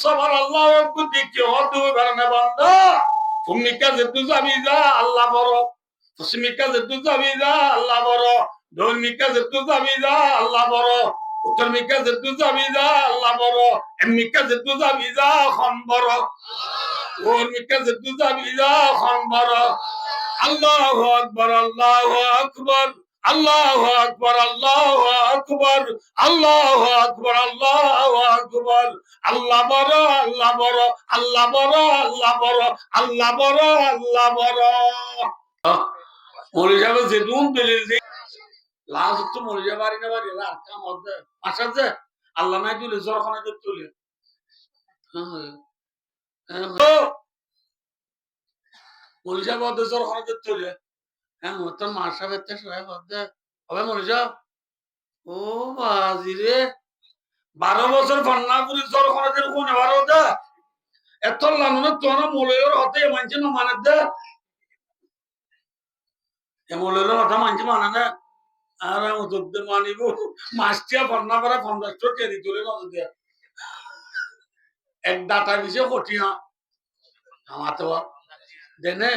সবার আল্লাহ দিকে হতে কারণে বান্দা তুমি কাজে তুই যাবি যা আল্লাহ বড় তুমি কাজে তুই যাবি যা আল্লাহ বড় ধর্মী কাজে তুই যাবি যা আল্লাহ বড় উত্তরমী কাজে তুই যাবি যা আল্লাহ বড় এমনি কাজে তুই যাবি যা খন বড় ধর্মী কাজে তুই যাবি যা খন বড় আল্লাহু আকবার আল্লাহু আকবার আল্লাহু আকবার আল্লাহু আকবার আল্লাহু আকবার আল্লাহু আকবার আল্লাহ বড় আল্লাহ বড় আল্লাহ বড় আল্লাহ বড় আল্লাহ বড় আল্লাহ বড় মরে যাবে যে দুন পেলে যে লাজ তো মরে যাবে বাড়ি না বাড়ি না কাম হবে আচ্ছা যে আল্লাহ নাই তুলে জরখানে তুলে মরে যাবে ওদের জরখানে তুলে হ্যাঁ তোর মার সাহেবের হবে মরে যাও ও বাজি রে 12 বছর ফান্নাপুরি জরখানে কোনে বারো দা এত লালনে তোর মোলের হতে মানছে না মানে দে মোলের কথা মানছে মানে না আর ওদের মানিব মাছটিয়া ফান্না করা 50 কেজি তুলে নজর দেয়া এক ডাটা দিছে কঠিয়া আমার তো দেনে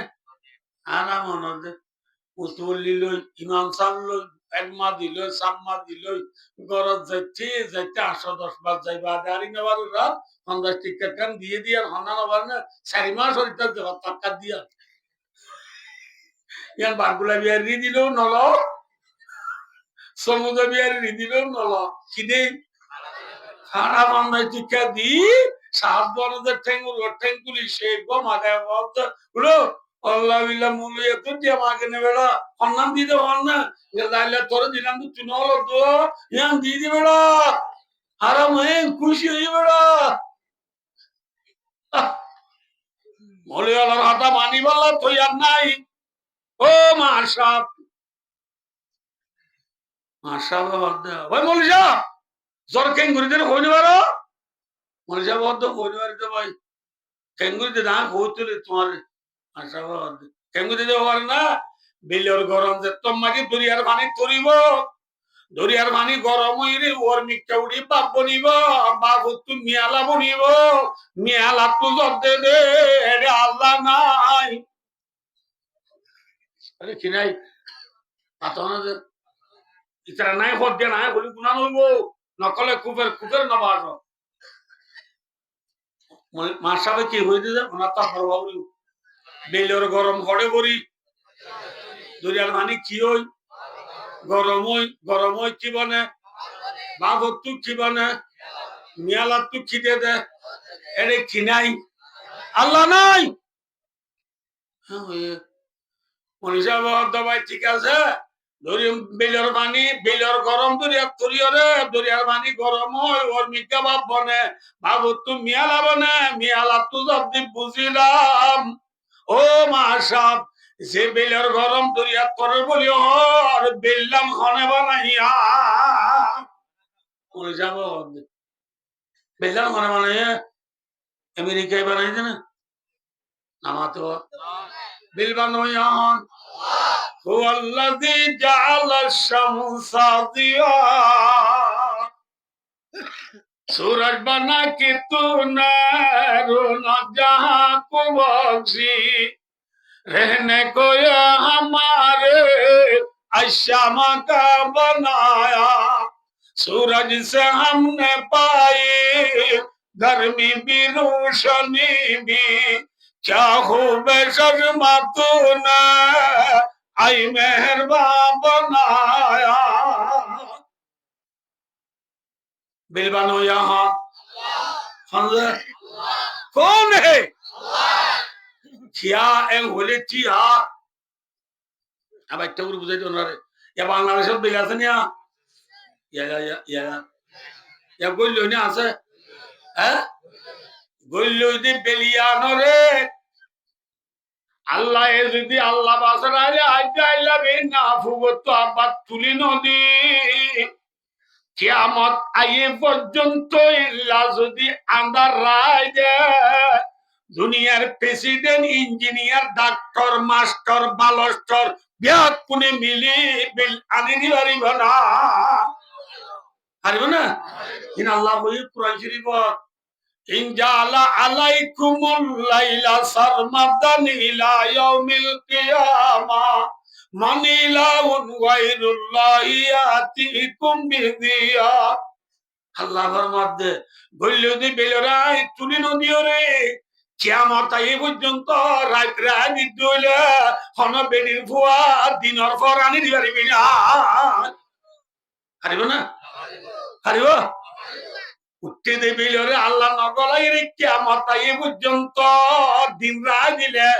আর মনে দে উতুলি লই ইমাম সাল লই একমা দিল সাম্মা দিল গরজ যাইতে যাইতে 8-10 বার যাইবা দাঁড়ি নেবার রাত 50 টিকেট কান দিয়ে দিয়ে হানা নবার না 4 মাস হইতে দেওয়া টাকা দিয়া ইয়ার বাগুলা বিয়ারি দিল নল সমুদ্র বিয়ারি দিল নল কিনে খানা বান্ধাই টিকা দি 7 বড়দের ঠেঙ্গুলি সে গমা দেয় বলো আল্লাহ বিল্লাহ মুলিয়া তো দিয়ে মাকে নেবেড়া অন্নাম দিতে হন না লাইলা তোরে দিলাম তো তুই নলো তো ইয়াম দিয়ে দিবেড়া আরাম হয়ে খুশি হয়ে বেড়া মলিয়ালার হাতা মানি বললা তো আর নাই ও মাশাব মাশাব ভাই মলিয়া জ্বর কেঙ্গুরিতে কই নিবারো মলিয়া বদ্ধ কই নিবারিতে ভাই কেঙ্গুরিতে না কই তুলে তোমার মাশাব কেঙ্গুরিতে হওয়ার না বিলের গরম যে তোমাকে দরিয়ার পানি তরিব দরিয়ার পানি গরম হইলে ওর মিকটা উড়ি বাপ বনিব বাপ তু মিয়ালা বনিব মিয়ালা তু জর্দে দে আল্লাহ নাই আরে কি নাই পাতনা যে ইতারা নাই হদ দে নাই বলি গুনাহ হইব নকলে কুফের নবাজ মাসাবে কি হই দে ওনা তা প্রভাব বিলের গরম ঘড়ে বরি দরিয়ার পানি কি হই গরম হই কি বনে বাপ তু কি বনে মিয়ালা তু কি দে দে এরে কি নাই আল্লাহ নাই মনীষা দবাই ঠিক আছে বিলের পানি বিলের গরম দরিয়ার পানি গরম হয় ওর মিকা বাপ বনে বাবু তু মিয়ালা বনে মিয়ালা তু যদি বুঝিলাম ও মাসাব যে বিলের গরম দরিয়া করে বলি আর বিল্লাম খনে বানাইয়া মনীষা বিল্লাম খনে বানাইয়া আমেরিকায় বানাইছে না নামাতো বিল বানাইয়া هو الذي جعل الشمس ضياء सूरज बना के तूने रोना जहां को बख्शी रहने को ये हमारे अशामा का बनाया सूरज से हमने पाई गर्मी भी रोशनी भी क्या खूब शर्मा तूने आई मेहरबान बनाया बिलबानो यहाँ कौन है क्या एम होले चिया अब एक टूर बुझे तो ना रे या बांग्लादेश में बिलास नहीं आ या कोई लोग नहीं आसे हैं कोई लोग दी बिलियानो रे আল্লাহ যদি আল্লাহ বাসরালে আইলা বিনা ফুগত আবাদ তুলি নদী কিয়ামত আইয়ে পর্যন্ত ইল্লা যদি আন্দার রায় দে দুনিয়ার প্রেসিডেন্ট ইঞ্জিনিয়ার ডাক্তার মাস্টার বালস্টার বিয়াত কোনে মিলি বিল আনিনি পারিব না ইন আল্লাহ বই কুরআন শরীফ ইনজালা আলাইকুমুল লাইলা সারমাদান ইলা ইয়াউমিল কিয়ামা মানিলাউন গায়রুল্লাহি ইয়াতিকুম বিদিয়া। আল্লাহর মধ্যে বলল দি বেলরাই তুলি নদিও রে কিয়ামত আই পর্যন্ত রাত রাত দিলে হন বেডির ফুয়া দিনর পর আনি দিবারিবি না। হারিব না? হারিব? উঠতে দেবে আল্লাহ নগলাই রে কিয়ামত আই পর্যন্ত দিন রাত দিলে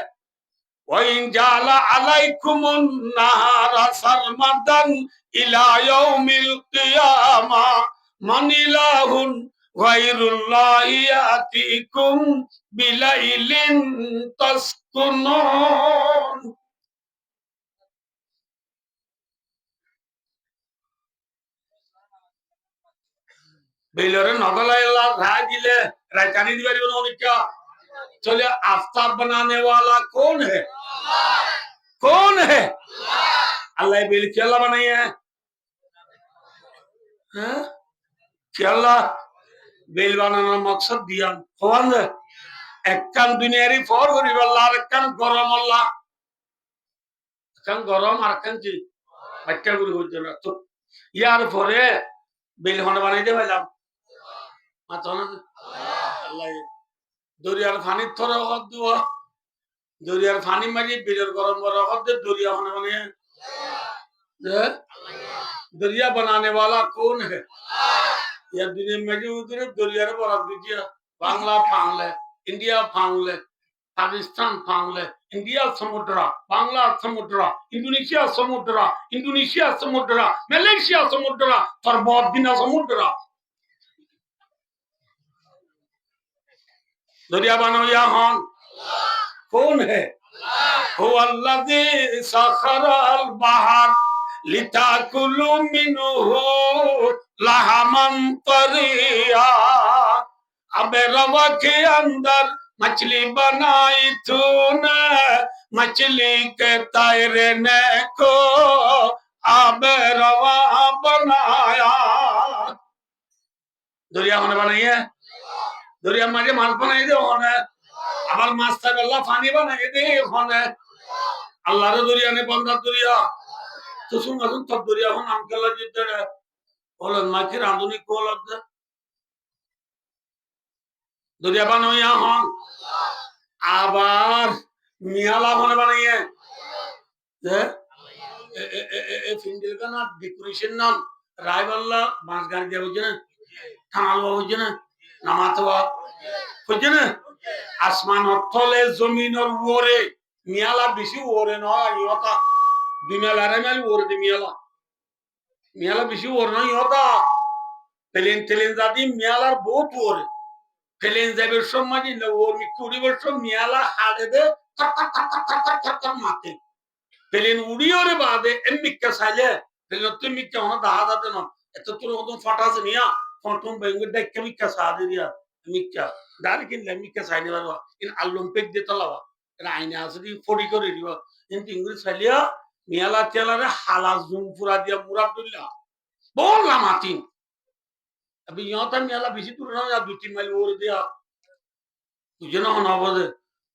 ওয়াইন জালা আলাইকুমুন নাহারা সারমাদান ইলা ইয়াউমিল কিয়ামা মানিলাহুন গায়রুল্লাহি ইয়াতিকুম বিলাইলিন তাসকুনুন। বেলরে নগলাই আল্লাহ রাত দিলে রাজানি দিবারিব না অনেকটা चले आफ्ताब बनाने वाला कौन है? कौन है? अल्लाह बेल क्या अल्लाह बनाई है? क्या अल्लाह बेल बनाना मकसद दिया कौन है? एक कान दुनियारी फोर करी अल्लाह एक कान गरम अल्लाह कान गरम और कान जी बच्चा गुरु हो जाना तो यार फोरे बेल होने बनाई दे भाई मत होना अल्लाह দরিয়ার পানি থর হদ দুয়া দরিয়ার পানি মারি বিলের গরম গরম হদ দরিয়া होने वाले हैं दरिया बनाने वाला कौन है? या दुनिया में जो उधर दरिया रे बड़ा दीजिए बांग्ला फांगले इंडिया फांगले पाकिस्तान फांगले इंडिया समुद्र बांग्ला समुद्र इंडोनेशिया समुद्र मलेशिया समुद्र पर बहुत दिन समुद्र दरिया बनो या हन कौन है? हुवल्लज़ी सखरल बहर लिताकुलु मिनहु लहमन तरिया। अबे रवा के अंदर मछली बनाई तूने मछली के तैरने को अबे रवा बनाया। दरिया होने बनाई है दरिया मारे माছ बनाई दे होने আবার মাছ থাকে আল্লাহ পানি বানাই দে ওখানে আল্লাহর দরিয়া নে বন্দার দরিয়া তো শুন তো দরিয়া হন আমকালা জিতে বলেন মাছি রাঁধুনি কোলদ দরিয়া বানাইয়া হন আবার মিয়ালা হনে বানাইয়ে যে এ ফিন্ডিল কা না ডেকোরেশন নাম রায়বাল্লা বাঁশ গান দিয়া বুঝে না থানাল বুঝে না নামাতবা বুঝে না আসমান তলে জমিনের উপরে মিয়ালা বেশি ওরে নয় ইহতা দুনিয়ালা রে মেল ওরে দে মিয়ালা বেশি ওরে নয় ইহতা প্লেন জাতি মিয়ালার বহুত ওরে প্লেন যাবে সময় দিলে ওর কুড়ি বছর মিয়ালা হাড়ে দে মাতে প্লেন উড়িয়ে বাদে এমনিকা চাইলে প্লেন তো মিকা হন দাহা যাতে না এত তোর মতন ফাটাছে নিয়া ফটম বেঙ্গল দেখে মিকা সাদে দিয়া মিকা দাঁড়ি কিনলে মিকা চাইনি পারবা কিন্তু আল্লম পেক দিয়ে তলাবা এটা আইনে আছে দি ফড়ি করে দিব কিন্তু ইংরেজ চাইলিয়া মিয়ালা তেলারে হালা জুম পুরা দিয়া মুরা তুললা বললাম আতিন अभी यहाँ तक मियाला बेसी दूर ना या 2-3 माइल और दिया तुझे ना होना बोले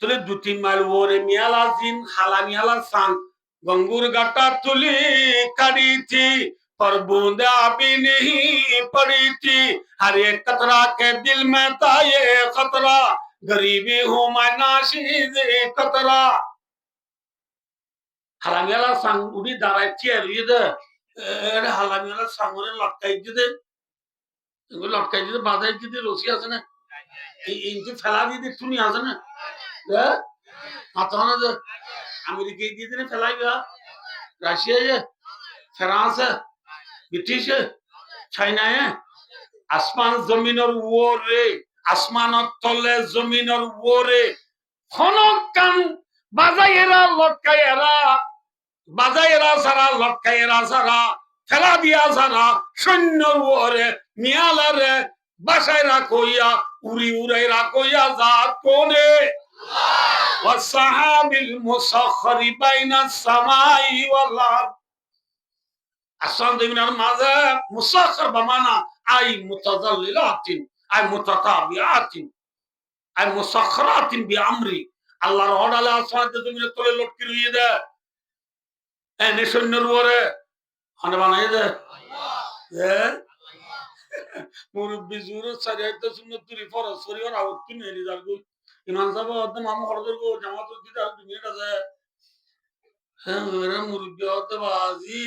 तुले 2-3 माइल और मियाला जिन हाला मियाला सांग गंगूर घाटा तुली कड़ी थी पर बूंदा भी नहीं पड़ी थी हर एक कतरा के दिल में था ये खतरा गरीबी हूँ मैं नाशीज कतरा हाला मियाला सांग उड़ी दाराई थी ये दे अरे हाला मियाला सांग उन्हें लटकाई दे এগুলো লটকাই দিতে বাধাই দিতে রশি আছে না ইঞ্চি ফেলা দিতে টুনি আছে না মাথা না যে আমেরিকায় দিয়ে দিনে ফেলাইবা রাশিয়া ফ্রান্স ব্রিটিশ চাইনা আসমান জমিনের ওরে আসমানের তলে জমিনের ওরে খনকান বাজাইরা সারা লটকাইরা সারা ফেলা দিয়া সারা সৈন্য ওরে মিয়ালারে বাসায় রাখইয়া উড়ি উড়াই রাখইয়া জাত কোনে ওয়াসাহাবিল মুসাখখারি বাইনাস সামাই ওয়াল আরদ আসমান জমিনের মাঝে মুসাখখার বামানা আই মুতাজাল্লিলাতিন আই মুতাতাবিআতিন আর মুসাখখারাতিন বিআমরি আল্লাহর অর্ডারে আসমানে জমিনে তলে লটকি রইয়ে দেয় এনে সৈন্যর উপরে হানে বানাই দেয় মুরব্বী জুরে সারিয়াতে সুন্নাত তুরি ফরজ করিও না উত্তু নেলি দারগু ইমান সাহেব অত মামু হরদর গো জামাত দিতে আর দুনিয়াটা যায় হ্যাঁ মেরে মুরব্বী অত বাজি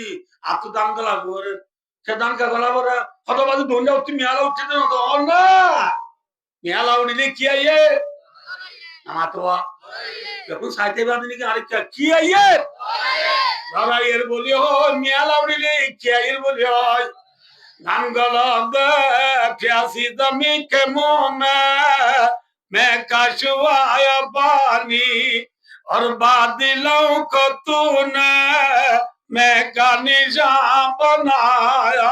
আত দাম গলা করে সে দাম গলা করে হতবাজি দন্ডা উত্তু মিয়ালা উঠতে না তো না মিয়ালা উঠিলে কি আইয়ে আমার তো এখন সাইতে বাদ নাকি আরেকটা কি আইয়ে লড়াইয়ের বলি হয় মিয়ালা উঠিলে কি আইয়ের বলি হয় ধান গলা प्यासी जमी के मुंह मैं कशवाया पानी और बादलों को तूने मैं का निशान बनाया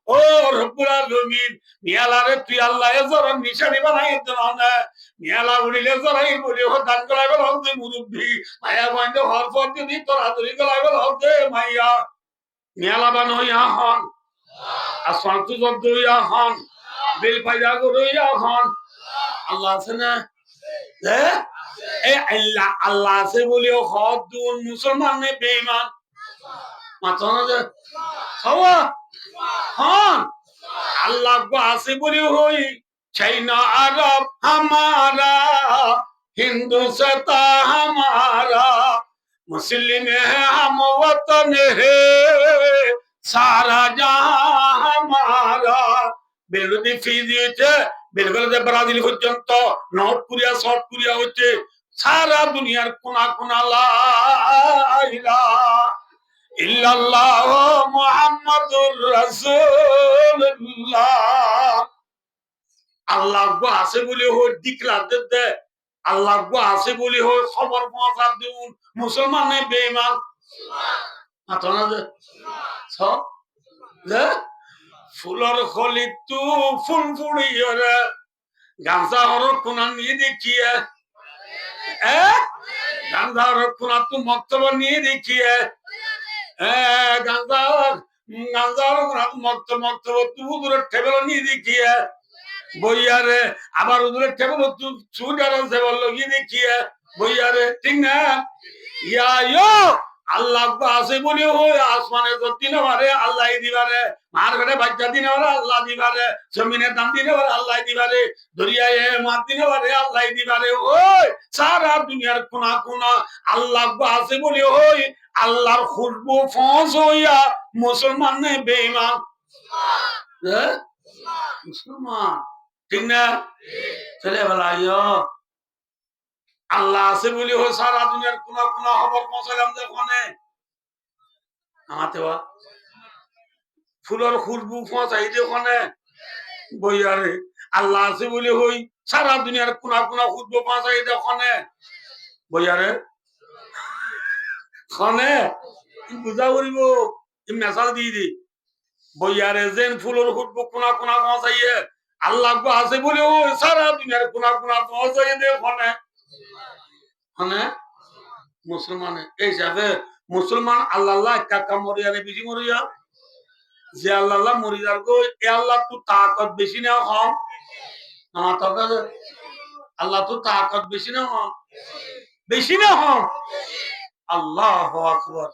और पूरा जमीन मियाला रे तू अल्लाह जरा निशानी बनाई देना मियाला उड़िले जरा ही बोले हो धान गला गला दे मुरुब्बी माया बंदे हर फर दी तोरा धरी गला गला दे माया मियाला बनो यहाँ আসমান তো জব্দইয়া হন বিল পাইদা করইয়া হন আল্লাহ আছে না হ্যাঁ এই আল্লাহ আল্লাহ আছে বলিও হদ দুন মুসলমান নে বেঈমান মাতনা যে খাওয়া হন আল্লাহ গো আছে বলিও হই চাইনা আরব हमारा हिंदू सता हमारा मुस्लिम है हम वतन है सारा जहां हमारा বেলুদি ফিজি হচ্ছে বেলগুলোতে ব্রাজিল পর্যন্ত নর্থ কোরিয়া সাউথ কোরিয়া হচ্ছে সারা দুনিয়ার কোনা কোনা লা ইলাহা ইল্লাল্লাহ মুহাম্মাদুর রাসূলুল্লাহ আল্লাহ গো আছে বলে হয় ডিক্লার দে আল্লাহ গো আছে বলে হয় খবর পৌঁছা দিউন মুসলমান নে বেঈমান আতনা যে সব যে ফুলর খলি তু ফুল ফুড়িয়রে গামছা হর কোনা নিয়ে দেখিয়ে গামছা হর কোনা তু মক্তব নিয়ে দেখিয়ে গামছা গামছা হর কোনা মক্তব মক্তব তু দূরে টেবিল নিয়ে দেখিয়ে বইয়ারে আবার দূরে টেবিল তু সুডার আছে বললো গিয়ে দেখিয়ে বইয়ারে ঠিক না ইয়া ইয়ো আল্লাহ আছে বলি হয় আসমানে দিনে পারে আল্লাহ দিবারে মার ঘরে বাচ্চা দিনে পারে আল্লাহ দিবারে জমিনের দাম দিনে পারে আল্লাহ দিবারে দরিয়ায় মাছ দিনে পারে আল্লাহ দিবারে ওই সারা দুনিয়ার কোনা কোনা আল্লাহ আছে বলি হয় আল্লাহর খুশবু ফস হইয়া মুসলমান নে বেঈমান মুসলমান ঠিক না চলে বেলাইও আল্লাহ আছে বলি হয় সারা দুনিয়ার কোনা কোনা খবর পৌঁছালাম যেখানে আমাতে ফুলের খুশবু পৌঁছাই ওখানে বইয়ারে আল্লাহ আছে বলি হই সারা দুনিয়ার কোনা কোনা খুশবু পৌঁছাই ওখানে বইয়ারে খানে বুঝা করিব মেসাল দিয়ে দি বইয়ারে যেন ফুলের খুশবু কোনা কোনা পৌঁছাইয়ে আল্লাহ আছে বলি ওই সারা দুনিয়ার কোনা কোনা পৌঁছাই দে ওখানে মানে মুসলমান এই হিসাবে মুসলমান আল্লাহ কাকা মরিয়ারে বেশি মরিয়া যে আল্লাহ মরিয়ার গো এ আল্লাহ তো তাকত বেশি না হম আমার তো আল্লাহ তো তাকত বেশি না হম বেশি না হম আল্লাহু আকবার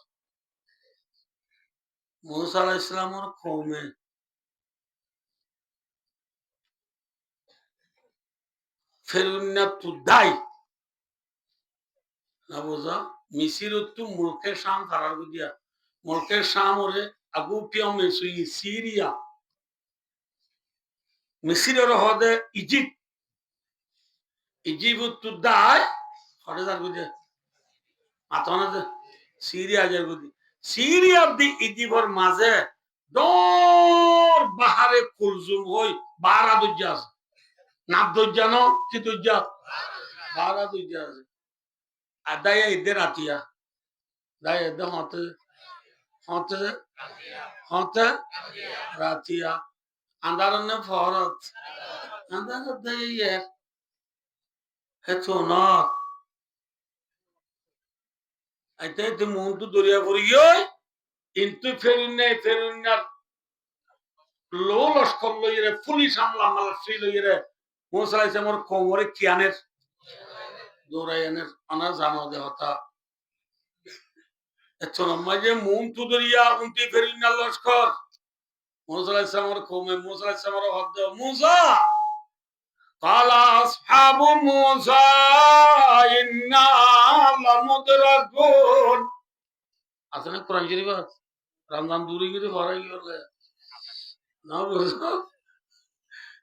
মুসা আলাইহিস সালামের কওমে ফেরুন্না তুদাই না বোঝা মিসির তো মুলকের শাম কারার দিয়া মুলকের শাম ওরে আগু পিয়ম মেসুই সিরিয়া মিসিরের হদে ইজিপ্ট ইজিপ্ট তো দায় হদে যার গুদে মাতনা দে সিরিয়া যার গুদি সিরিয়া দি ইজিপ্টর মাঝে দর বাহারে কুলজুম হই 12 দুজ্জা আছে নাব দুজ্জা ন কি দুজ্জা 12 দুজ্জা আছে আদায়া ইদের আতিয়া দায় ইদ হতে হতে হতে রাতিয়া আন্দারনে ফরত আন্দার দেয়ে হেতো না আইতে তে মুন্টু দরিয়া পড়িও কিন্তু ফেরুন্না লো লস্কর লইরে পুলিশ আমলা মাল ফ্রি লইরে মুসা আলাইহিস সালামের কোমরে কিয়ানের দৌড়াইয়ানের আনা জানো দেহতা এত মাঝে মুম তুদরিয়া উনতি ফেরিনা লস্কর মুসা আলাইহিস সালামের কোমে মুসা আলাইহিস সালামের হদ্দ মুসা قال أصحاب موسى إنا لمدركون আসলে কোরআন শরীফ রমজান দূরে গিয়ে ভরা গেলে না বুঝো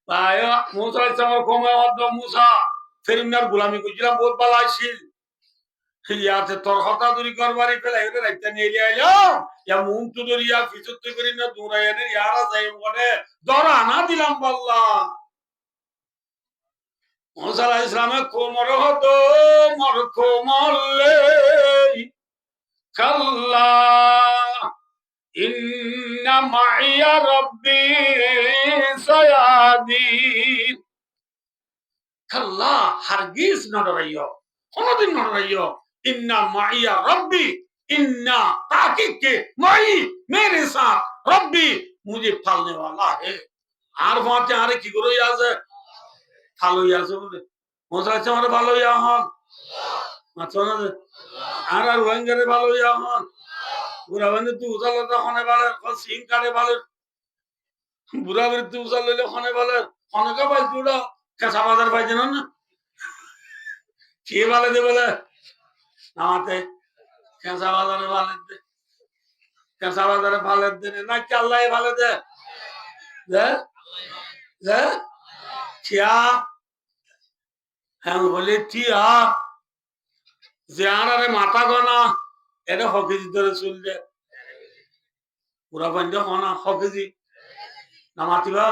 তাই মুসা আলাইহিস সালামের কোমে হদ্দ মুসা ফেরিনার গোলামি কইছিলাম বহুত ভালো আইছিল ইয়াতে তোর হতা দূরি করবারই ফেলা এটা রাইতে নিয়ে আইলো ইয়া মুম তুদরিয়া ফিসুত ফেরিনা দৌড়াইয়ানে ইয়ারা যাই বলে দরা না দিলাম বল্লা মুসা আলাইহিস সালামের কোমর হতো মর কোমলে কাল্লা ইন্না মাইয়া রাব্বি সায়াদিন কাল্লা হারগিজ না ডরাইও কোনদিন না ডরাইও ইন্না মাইয়া রাব্বি इन्ना ताकीद के माई मेरे साथ रब्बी मुझे पालने वाला है আর ভাতে আরে কি করে আছে ভালো আছে বলে মোসা আছে আমারে ভালো ইয়া হন মাত্র না আর আর ওয়াঙ্গারে ভালো ইয়া হন বুড়া বন্ধু তুই উজালতা হনে ভালো সিং কারে ভালো বুড়া বন্ধু তুই উজাল লইলে হনে ভালো হনকা ভাই তুড়া কাঁচা বাজার পাইছে না কে ভালো দে বলে আমাতে কাঁচা বাজারে ভালো দে কাঁচা বাজারে ভালো দে না কি আল্লাহ ভালো দে দে দে क्या हम बोले टिया जियारा रे माता गना एरे हकेजी धरे चल दे पूरा बंद होना हकेजी ना मातिबा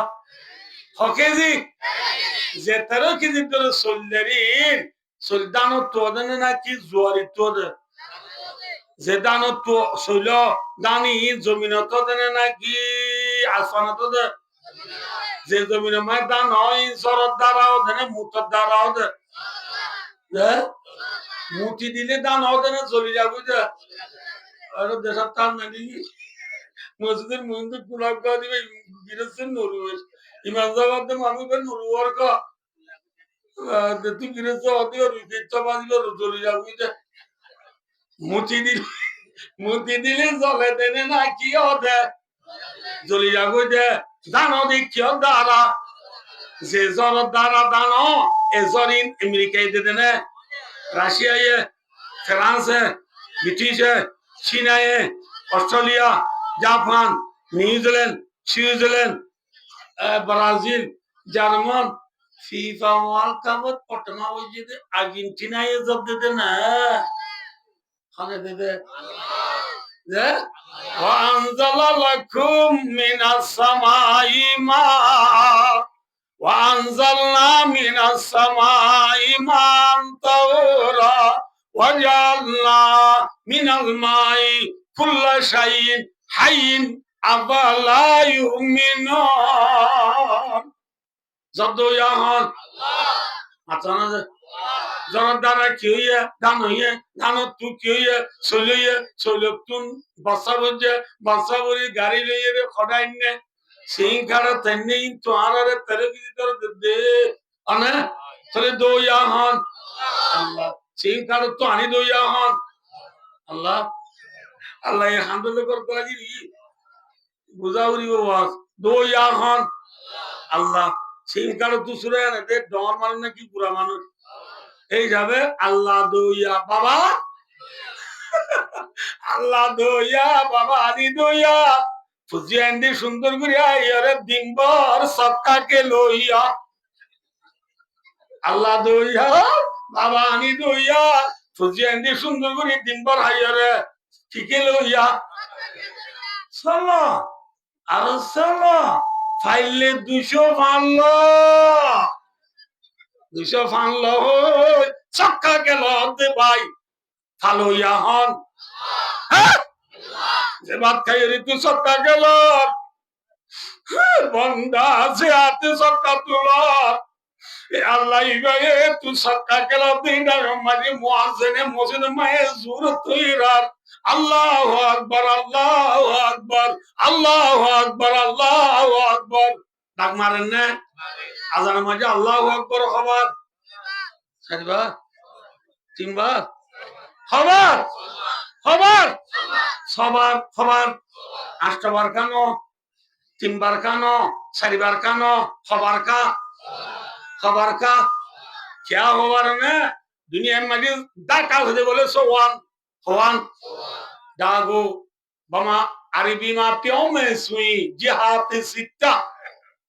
हकेजी जे तरह की धरे चल दे रे सुल्तानो तो दने ना की जुआरी तो दे जे दानो तो सोलो दानी जमीन तो दने ना की आसमान तो दे যে জমিনে ময়দান হয় সরদ দ্বারাও দেনে মুতর দ্বারাও দে মুটি দিলে দান হবে না চলে যাবে যে আর দেশার তার নাকি মসজিদের মন্দির পুলাপ করে দিবে গিরেছেন নরুয়ের ইমানজাবাদ মানুষের নরুয়ার কা তুই গিরেছে অতি রুইতে বাজিবে চলে যাবে যে মুটি দিলে জলে দেনে না কি হবে চলে যাবে যে দানো দেখিও দ্বারা যে জ্বর দ্বারা দানো এ জরিন আমেরিকায় দিয়ে দেনে রাশিয়ায় ফ্রান্সে ব্রিটিশে চীনায় Australia Japan New Zealand Switzerland Brazil German FIFA world কাপত পটনা ওই যে আর্জেন্টিনায় জব দিতে না খানে দিতে وأنزل لكم من السماء ماء وأنزلنا من السماء ماء طهورا وجعلنا من الماء كل شيء حي أفلا يؤمنون زدوا يا هون الله জনর দ্বারা কি হইয়া ধান হইয়া ধান তু কি হইয়া চলিয়ে বাসা বুঝে বাসা বুঝি গাড়ি লইয়ে রে খড়াই নে সিং খাড়া তেনে তো আরে তেরে কি তোর দে আনে তোরে দইয়া হন আল্লাহ সিং খাড়া তো আনি দইয়া হন আল্লাহ আল্লাহ এই হামদুল কর করাজি বুঝাউরি ওয়াজ দইয়া হন আল্লাহ সিং খাড়া তো সুরে না দে ডর মানুষ নাকি পুরা মানুষ এই যাবে আল্লাহ দইয়া বাবা আল্লাহ দইয়া বাবা আদি দইয়া ফুজিয়ান্দি সুন্দর করিয়া ইয়ারে দিনভর সক্কাকে লইয়া আল্লাহ দইয়া বাবা আনি দইয়া ফুজিয়ান্দি সুন্দর করি দিনভর হাইয়ারে ঠিকে লইয়া চলো আর চলো ফাইলে 200 ফানলো 200 ফানলো চক্কা গেল দে ভাই ভালো ইয়া হন যে ভাত খাই ঋতু চক্কা গেল বন্দা যে হাতে চক্কা তুল আল্লাহ ইবাগে তু চক্কা গেল দিন মাঝে মুয়াজ্জিনে মসজিদ মায়ে জোর তৈরার আল্লাহু আকবার আল্লাহু আকবার আল্লাহু আকবার আল্লাহু আকবার ডাক মারেন না আজানের মাঝে আল্লাহু আকবার খবর চারবার তিনবার খবর খবর ছবার খবর আটবার কেন তিনবার কেন চারবার কেন খবর কা खबर का क्या खबर में दुनिया में डाका होते बोले सो वन डागो बमा अरबी में प्यों में सुई जिहाद सित्ता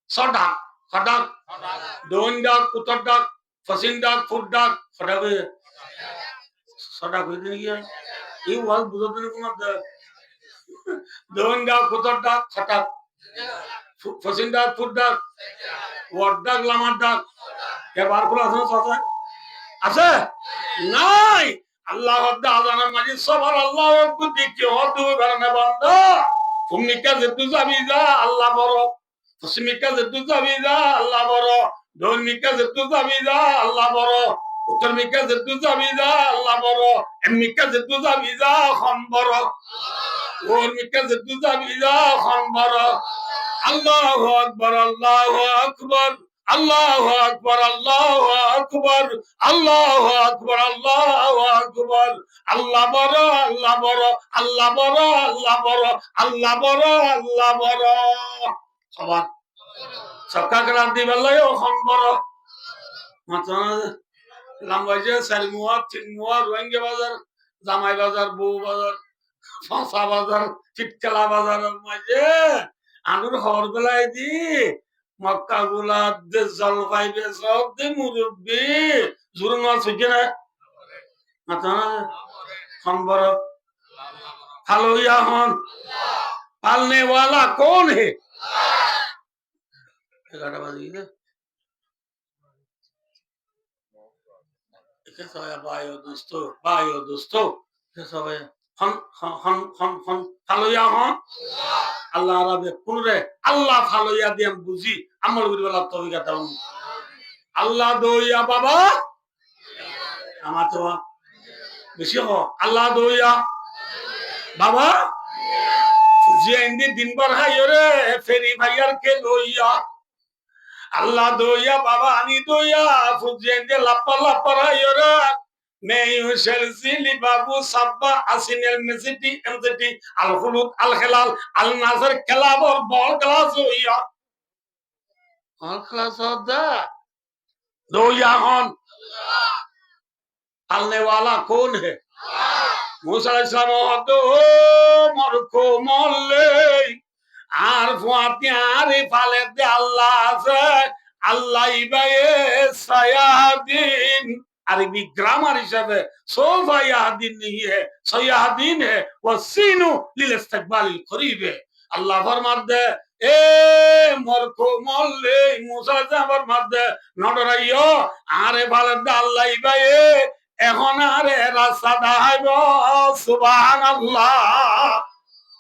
सडा खडक दोन डाक कुतर डाक फसिन डाक फुट डाक फडक सडा कोई नहीं है ये वाल बुझते नहीं कौन दा दोन डाक कुतर डाक खटक फसिन डाक फुट डाक वाट डाक लामा डाक এবার খোলা আছে আছে নাই আল্লাহ আজানের মাঝে সবার আল্লাহ দিকে হদু ঘরনে বন্ধ তুমি কাজে তুই যাবি যা আল্লাহ বড় তুমি কাজে তুই যাবি যা আল্লাহ বড় দক্ষিণ কাজে তুই যাবি যা আল্লাহ বড় উত্তর কাজে তুই যাবি যা আল্লাহ বড় এমনি কাজে তুই যাবি যা খন বড় ওর কাজে তুই যাবি যা খন বড় আল্লাহু আকবার আল্লাহু আকবার আল্লাহু আকবার আল্লাহু আকবার আল্লাহু আকবার আল্লাহু আকবার আল্লাহ বড় আল্লাহ বড় আল্লাহ বড় আল্লাহ বড় আল্লাহ বড় আল্লাহ বড় সবার সবকা গ্রাম দিবাল্লাহ ওখান বড় মাত্র লাম্বাইজে সালমুয়া তিনমুয়া রোহিঙ্গা বাজার জামাই বাজার বউ বাজার ফাঁসা বাজার চিটকালা বাজারের মাঝে আনুর হর বেলায় দি মক্কা গুলা জলপাই সব দে মুরব্বী জুরুন সুজে না মাথা খবর হ্যালো ইয়াহন पालने वाला कौन है 11 बज गई ना कैसा है भाइयों दोस्तों कैसा है हम হ্যালো ইয়াহন আল্লাহ আরবে কোন রে আল্লাহ ভালো ইয়া দিয়ে বুঝি আমল করিবার তৌফিক দাও আল্লাহ দইয়া বাবা আমার তো বেশি হ আল্লাহ দইয়া বাবা যে ইন্দি দিনবার হাইও রে ফেরি ভাইয়ার কে লইয়া আল্লাহ দইয়া বাবা আনি দইয়া ফুজে ইন্দি লাপা লাপা হাইও রে মেয়ু শেলসিলি বাবু সাব্বা আসিনেল মেসিটি এমসিটি আল খুলুদ আল হেলাল আল নাসর খেলাবর বল ক্লাস হইয়া অল ক্লাস হদা দইয়া হন পালনে वाला कौन है मूसा अलैहिस सलाम तो মরকো মল্লে আর ফুয়াতিয়ারে ফালে দে আল্লাহ আছে আল্লাহ ইবায়ে সায়াদিন अरबी ग्रामर हिसाबे सोफा यादिन नहीं है सयादिन है वो सीनु लिल इस्तकबाल करीब है अल्लाह फरमाते ए मरको मोल्ले मूसा से फरमाते नडराइयो आरे बालदा अल्लाह इबाए এখন আরে রাস্তা দাইব সুবহানাল্লাহ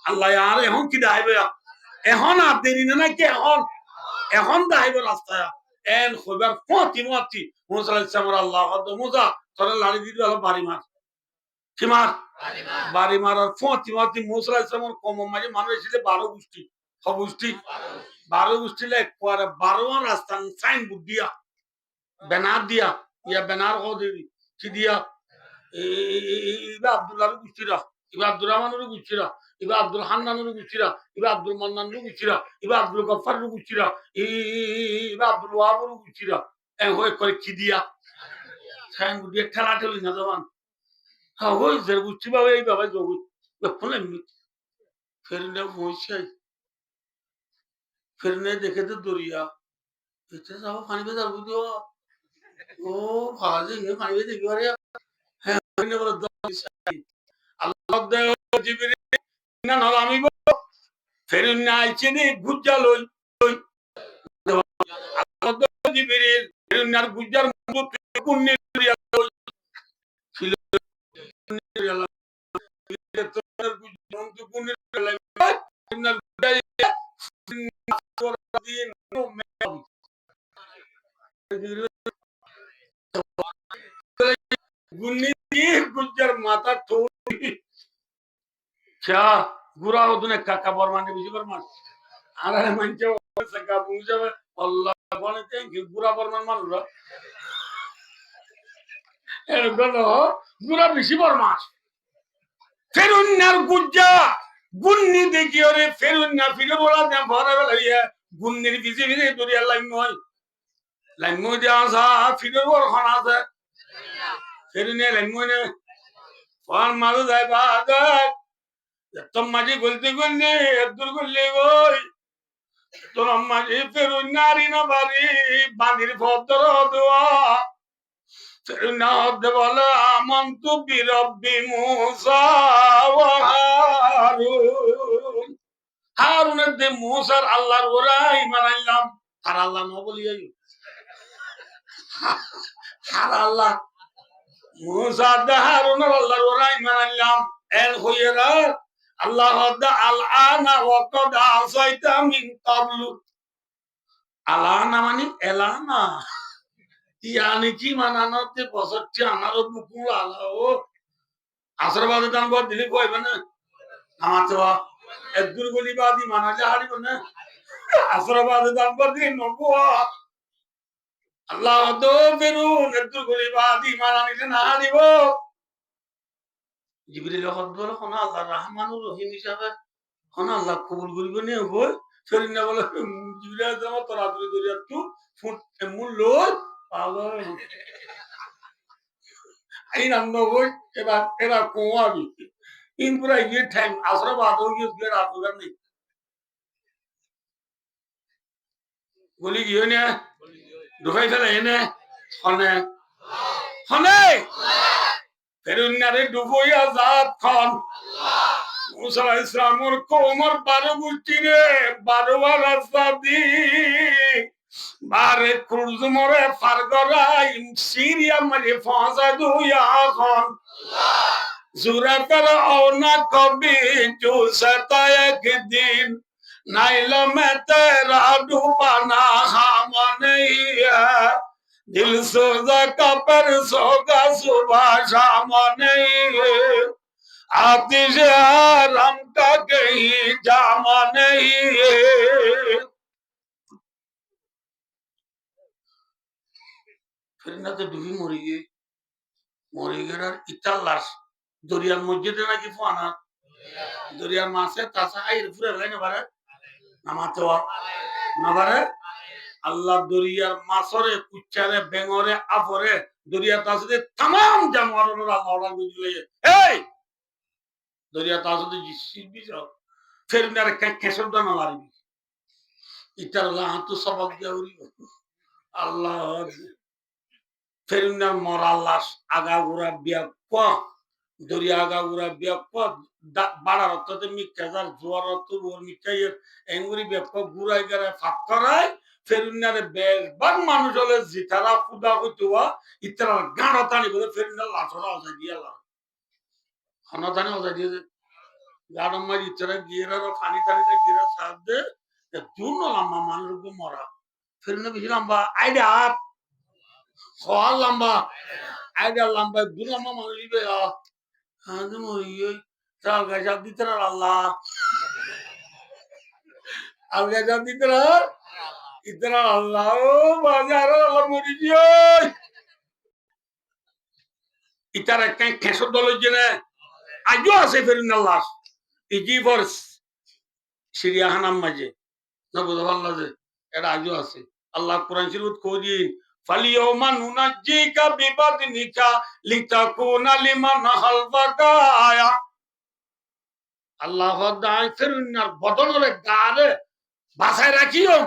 আল্লাহ আর এখন কি দাইব এখন আর দেরি না কি এখন দাইব রাস্তা এন খবর ফতি মুসা আলাইহিস সালাম আল্লাহ কত মুসা তোর লাড়ি দিদি হলো বাড়ি মার কি মার বাড়ি মারার ফতি মুসা আলাইহিস সালাম কম মাঝে মানুষ ছিল 12 গোষ্ঠী সব গোষ্ঠী 12 গোষ্ঠী লে পরে 12 রাস্তা সাইন বুক দিয়া ব্যানার দিয়া ইয়া ব্যানার কো দিবি কি দিয়া ইবা আব্দুল্লাহর গোষ্ঠীরা ইবা আব্দুর রহমানের গোষ্ঠীরা ইবা আব্দুল হান্নানের গোষ্ঠীরা ইবা আব্দুল মান্নানের গোষ্ঠীরা ইবা আব্দুল গফফারের গোষ্ঠীরা ইবা আব্দুল ওয়াহাবের গোষ্ঠীরা এ হই করে কি দিয়া সাইন বুক দিয়া ঠেলা ঠেলি না জবান হ্যাঁ ওই যে গোষ্ঠী বাবা এই বাবা যোগ বললেন ফেরনে পৌঁছাই ফেরনে দেখে তো দরিয়া এটা যাও পানি বে যাবো তো ও ভালো যে পানি বে দেখি আরে হ্যাঁ বলে আল্লাহ দে জিবরিল না না আমি ফেরন না আইছে নি গুজ্জা লই আল্লাহ দে জিবরিল ফেরন আর গুজ্জার মত কোন দরিয়া লই ছিল দরিয়া তোর গুজ্জন তো কোন দরিয়া না गुज्जर माता थोड़ी क्या बुरा हो तूने काका बर्मा ने बीजी बर्मा अरे मंचे सका पूछे अल्लाह বলে গুড়া বর্মার মানুষরা এরকম গুড়া বেশি বর্মাস ফেরুন্নার গুজ্জা গুন্নি দেখি ওরে ফেরুন্না ফিরে বলা দেন ভরা বেলা গুন্নির পিছে পিছে দরিয়া লাইন মই দেওয়া আসা ফিরে বড় খান আছে ফেরুনিয়া লাইন মই নে ফল মারু যায় বাজার তোর মাঝে গলতে গললে দূর করলে ওই তোর মাঝে ফেরুন্নারি না বাড়ি বাঁধির ভদ্র দোয়া ফেরুন্না হতে বলে আমন্তু বিরব্বি মুসা ওয়া হারুন হারুনের দে মুসার আল্লাহর ওরা ইমান আনলাম আর আল্লাহ ন বলিয়া আর আল্লাহ মুসা দে হারুনের আল্লাহর ওরা ইমান আনলাম এর হইয়েরা আল্লাহ আল আনা ওয়াকাদ আসাইতা মিন ক্বাবলু আলানা মানে এলানা ইয়ানি কি মানানোতে বছরটি আনারো বুকুল আলাও আসরবাদে দান বল দিলি কইবে না আমার তো একদুর গলি বাদি মানালে হারিব না আসরবাদে দান বল দিলি নবো আল্লাহ তো বেরুন একদুর গলি বাদি মানানিলে না হারিব জিবরিল হদ বলে কোন আল্লাহ রহমানুর রহিম হিসাবে কোন আল্লাহ কবুল করিবে নে হই ফেরিনা বলে জিবরিল জামা তোরা তুই দরিয়া তু ফুট এমন লই পাগল আইন আনো হই এবার কোয়াবি ইন পুরা ইয়ে টাইম আসরা বাদ হই গিয়ে রাত হই নেই বলি গিয়ে নে ঢুকাই ফেলে এনে হনে হনে ফেরিনারে ডুবইয়া জাত খান মুসা আলাইহিস সালামের কোমর 12 গুষ্টি রে 12 বার রাস্তা দি বারে কুরজুমরে ফারগরাই সিরিয়া মাঝে ফাঁসা দুইয়া খান জুরা কর না কবি চুসতা একদিন নাইলা মে তেরা ডুবানা হাম नहीं है दिल सोजा का पर सोगा सुबह शाम नहीं है आतिश आराम का कहीं जामा नहीं है फिर ना तो डूबी मरी गई আর ইটার লাশ দরিয়ার মসজিদে নাকি ফানা দরিয়ার মাছে তাছা আইর ফুরে গেলে না পারে নামাতে না পারে আল্লাহ দরিয়ার মাছরে কুচ্চারে বেঙরে আফরে দরিয়া তাছতে तमाम জানোয়ারের আল্লাহ অর্ডার করে দিলে এই দরিয়া তাছতে জিসিবি যাও ফের নারে কেসর দানা মারবি ইটার আল্লাহ তো সবক দেউরি আল্লাহ ফেরুনার মরা লাশ আগাগোড়া বিয়া ক দরিয়া আগাগোড়া বিয়া ক বাড়ার অর্থতে মিক্কাজার জোয়ার অর্থ ওর মিক্কাইয়ের এঙ্গুরি বিয়া ক গুড়াই গাড়ায় ফাঁক করায় ফেরুনারে বেশবার মানুষ হলে জিতারা খুদা হইতুয়া ইতারা গাঁড়া টানি বলে ফেরুনার লাশরা অজাই দিয়ে লাগ খানা টানি অজাই দিয়ে গাড়া মারি ইতারা গিয়েরা পানি টানিটা গিয়েরা সাথ দে দুনো লম্বা মানুষ মরা ফেরুনা বেশি লম্বা আইডা soal lamba ada lamba dulu lamba mau libe ya aduh mau iya tak gajah di terar Allah al gajah di terar iterar Allah oh bazar Allah murijo itara kan kesod dolo jene ajo ase ferin Allah iji force Syria hanam maje na budo Allah je era ajo ase Allah Quran shirut ko di فاليوم ننجيك ببدنك لتكون لمن خلفك آية আল্লাহ দায় ফেরুনার বদনরে গারে বাসায় রাখিও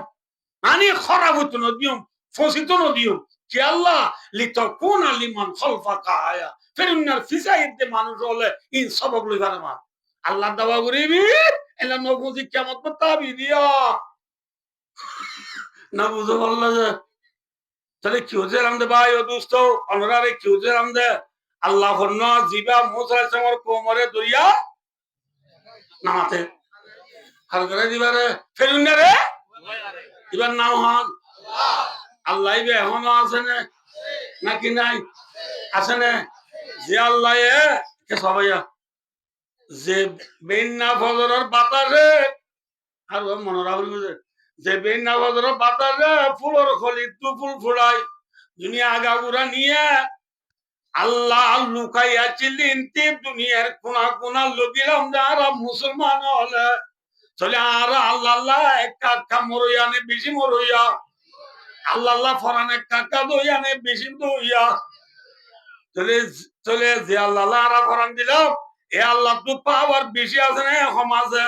আনি খারাপ হতো না দিও ফসিত না দিও কি আল্লাহ লিতাকুনা লিমান খালফাকা আয়া ফেরুনার ফিসাইতে মানুষ হলে ইন সবক লইবার মা আল্লাহ দাওয়া করিবি এলা নবুজি কিয়ামত তাবি দিয়া না বুঝো আল্লাহ তাহলে কি হচ্ছে রামদে ভাই ও দোস্ত অনরারে কি হচ্ছে রামদে আল্লাহ হন্ন জিবা মুসা আলাইহিস সালামের কোমরে দরিয়া নামাতে হাল করে দিবারে ফেরুনা রে এবার নাম হন আল্লাহ বে এখন আছে না নাকি নাই আছে না যে আল্লাহ কে সবাইয়া যে বেন্না ফজরের বাতাসে আর মনোরা বলি যে বেনাবাদর বাতাসে ফুলর খলি ফুল ফুড়াই দুনিয়া আগাগুড়া নিয়ে আল্লাহ লুকাইয়াছিলেন তে দুনিয়ার কোনা কোনা লোকিলাম যারা মুসলমান হলে চলে আর আল্লাহ আল্লাহ একটা মরইয়ানে বেশি মরইয়া আল্লাহ আল্লাহ ফরানে কাকা দইয়ানে বেশি দইয়া চলে চলে যে আল্লাহ আল্লাহ আরা ফরান দিলাম এ আল্লাহ তো পাওয়ার বেশি আছে না সমাজে